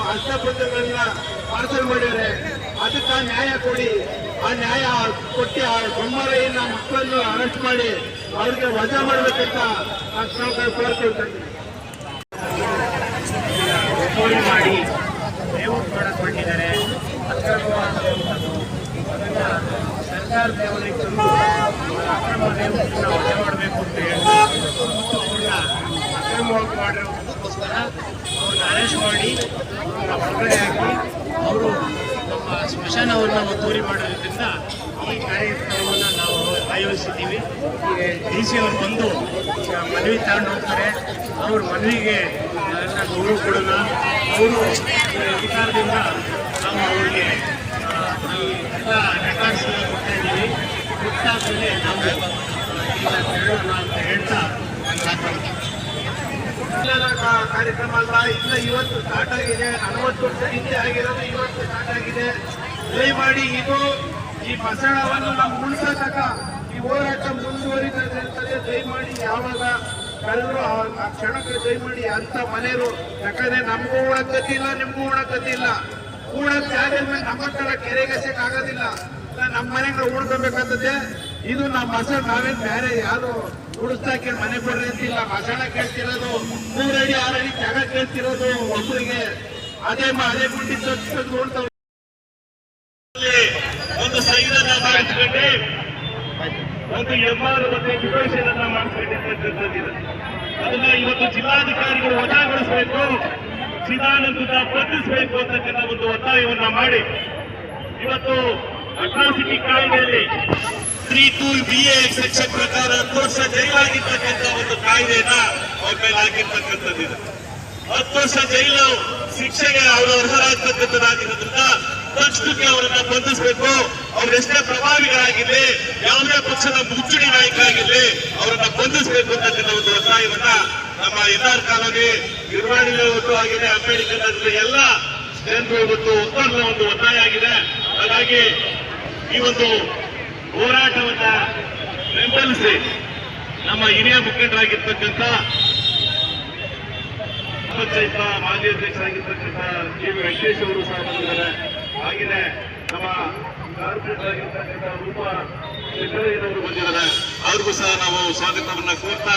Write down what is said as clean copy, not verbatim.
ಹಸ್ತಪತ್ರಗಳನ್ನ parcel ಮಾಡಿದ್ರೆ ಅದಕ್ಕೆ ನ್ಯಾಯ ಕೊಡಿ. ಆ ನ್ಯಾಯ ಕೊಟ್ಟು ಆ ಬೊಮ್ಮರಯ್ಯನ ಮಕ್ಕಳನ್ನು ಅರೆಸ್ಟ್ ಮಾಡಿ ಅವ್ರಿಗೆ ವಜಾ ಮಾಡಬೇಕಂತ ನಾವು ಕೋರ್ಕೊಳ್ತೇವೆ. ಮಾಡಿ ಲೇಔಟ್ ಮಾಡಕ್ ಮಾಡಿದ್ದಾರೆ. ಅಕ್ರಮವಾಗಿರುವಂಥದ್ದು ಅದನ್ನ ಸರ್ಕಾರ ಲೇಔಟ್ ಅಕ್ರಮ ಲೇಔಟ್ನ ವಜಾ ಮಾಡಬೇಕು ಅಂತ ಹೇಳಿ ಅವ್ರನ್ನ ಅಕ್ರಮವಾಗಿ ಮಾಡಿರೋದಕ್ಕೋಸ್ಕರ ಅವ್ರನ್ನ ಅರೆಸ್ಟ್ ಮಾಡಿ ಅವ್ರನ್ನ ಹೊರಗಡೆ ಹಾಕಿ ಅವರು ನಮ್ಮ ಸ್ಮಶಾನವನ್ನು ಒತ್ತುವರಿ ಮಾಡೋದ್ರಿಂದ ಈ ಕಾರ್ಯಕ್ರಮವನ್ನು ನಾವು ಆಯೋಜಿಸಿದ್ದೀವಿ. ಈಗ DC ಅವರು ಬಂದು ಈಗ ಮನವಿ ತಗೊಂಡು ಹೋಗ್ತಾರೆ. ಅವ್ರ ಮನವಿಗೆ ಗೌರವ ಕೊಡೋಣ. ಅವರು ಅಧಿಕಾರದಿಂದ ನಾವು ಅವರಿಗೆ ಎಲ್ಲ ರೆಕಾರ್ಡ್ಸ್ ಕೊಡ್ತಾ ಇದ್ದೀವಿ. ಗೊತ್ತಾದ್ಮೇಲೆ ನಾವು ಹೇಳೋಣ ಅಂತ ಹೇಳ್ತಾ ಕಾರ್ಯಕ್ರಮ ಅಲ್ಲ. ಇಲ್ಲ, ಇವತ್ತು ಸ್ಟಾರ್ಟ್ ಆಗಿದೆ. 40 ವರ್ಷ ಹಿಂದೆ ಆಗಿರೋದು ಇವತ್ತು ಸ್ಟಾರ್ಟ್ ಆಗಿದೆ. ದಯಮಾಡಿ ಇದು ಈ ಬಸವಣ್ಣವನ್ನು ನಾವು ಉಳಿಸತಕ್ಕ ಈ ಹೋರಾಟ ಮುಂದುವರಿತದೆ. ದಯಮಾಡಿ ಯಾವಾಗ ಕಳೆದ್ರು ಆ ಕ್ಷಣಕ್ಕೆ ದಯಮಾಡಿ ಅಂತ ಮನೆಯವರು, ಯಾಕಂದ್ರೆ ನಮಗೂ ಉಣಕತ್ತಿಲ್ಲ, ನಿಮ್ಗೂ ಉಣಕತ್ತಿಲ್ಲ. ಉಣಕ್ ಜಾಗ ಮೇಲೆ ನಮ್ಮ ತರ ಕೆರೆಗಸಕ್ ಆಗೋದಿಲ್ಲ. ನಮ್ಮ ಮನೆಗಳು ಉಳ್ಕೊಬೇಕಾಗ್ತದೆ. ಇದು ನಮ್ಮ ಬಸವ, ನಾವೇನ್ ಬೇರೆ ಯಾರು ಉಳಿಸ್ತಾಕೆ ಮನೆ ಬರ್ರಿ ಅಂತಿಲ್ಲ. ಬಸವಣ್ಣ ಕೇಳ್ತಿರೋದು 3 ಅಡಿ 6 ಅಡಿ ಜಾಗ ಕೇಳ್ತಿರೋದು ಒಬ್ಬರಿಗೆ. ಅದೇ ಗುಂಡಿ ನೋಡ್ತಾವ. ಒಂದು ಸಂವಿಧಾನ ಮಾಡಿಸ್ಕೊಂಡೆ, ಒಂದು MR ಮತ್ತೆ ವಿಭಾಷೆಯನ್ನ ಮಾಡಿಸ್ಕೊಂಡಿರ್ತಕ್ಕಂಥದ್ದಿದೆ. ಅದನ್ನ ಇವತ್ತು ಜಿಲ್ಲಾಧಿಕಾರಿಗಳು ವಜಾಗೊಳಿಸಬೇಕು, ಚಿದಾನಂದನ ಬಂಧಿಸಬೇಕು ಅಂತಕ್ಕಂಥ ಒಂದು ಒತ್ತಾಯವನ್ನ ಮಾಡಿ ಇವತ್ತು ಅಟ್ರಾಸಿಟಿ ಕಾಯ್ದೆಯಲ್ಲಿ 3(2)BA ಸೆಕ್ಷನ್ ಪ್ರಕಾರ 10 ವರ್ಷ ಜೈಲಾಗಿರ್ತಕ್ಕಂಥ ಒಂದು ಕಾಯ್ದೆಯನ್ನ ಅವ್ರ ಮೇಲೆ ಹಾಕಿರ್ತಕ್ಕಂಥದ್ದಿದೆ. 10 ವರ್ಷ ಜೈಲು ಶಿಕ್ಷೆಗೆ ಅವರು ಅರ್ಹರಾಗ್ತಕ್ಕಂಥದ್ದಾಗಿರೋದ್ರಿಂದ ತಕ್ಷಣಕ್ಕೆ ಅವರನ್ನ ಬಂಧಿಸಬೇಕು. ಅವರೆಷ್ಟೇ ಪ್ರಭಾವಿಗಳಾಗಿರ್ಲಿ, ಯಾವುದೇ ಪಕ್ಷದ ಮುಚ್ಚುಡಿ ನಾಯಕ ಆಗಿರ್ಲಿ, ಅವರನ್ನ ಬಂಧಿಸಬೇಕು ಅಂತಕ್ಕಂಥ ಒಂದು ಒತ್ತಾಯವನ್ನ ನಮ್ಮ NR ಕಾಲೋನಿ, ನಿರ್ವಾಣಿ ಲೇಔಟ್ ಆಗಿದೆ, ಅಂಬೇಡ್ಕರ್ ನಗರದ ಎಲ್ಲ ಜನರು ಇವತ್ತು ಒತ್ತಡದ ಒಂದು ಒತ್ತಾಯ ಆಗಿದೆ. ಹಾಗಾಗಿ ಈ ಒಂದು ಹೋರಾಟವನ್ನ ಬೆಂಬಲಿಸಿ ನಮ್ಮ ಹಿರಿಯ ಮುಖಂಡರಾಗಿರ್ತಕ್ಕಂಥ ಪಂಚಾಯತ್ ಮಾಜಿ ಅಧ್ಯಕ್ಷರಾಗಿರ್ತಕ್ಕಂಥ KV ವೆಂಕಟೇಶ್ ಅವರು ಸಹ ಬಂದಿದ್ದಾರೆ. ಹಾಗೆಯೇ ನಮ್ಮ ಕಾರ್ಪೊರೇಟರ್ ಆಗಿರ್ತಕ್ಕಂಥ ರೂಪಾ ಶೆಟ್ಟರಯ್ಯನವರು ಬಂದಿದ್ದಾರೆ. ಅವ್ರಿಗೂ ಸಹ ನಾವು ಸ್ವಾಗತವನ್ನ ಕೋರ್ತಾ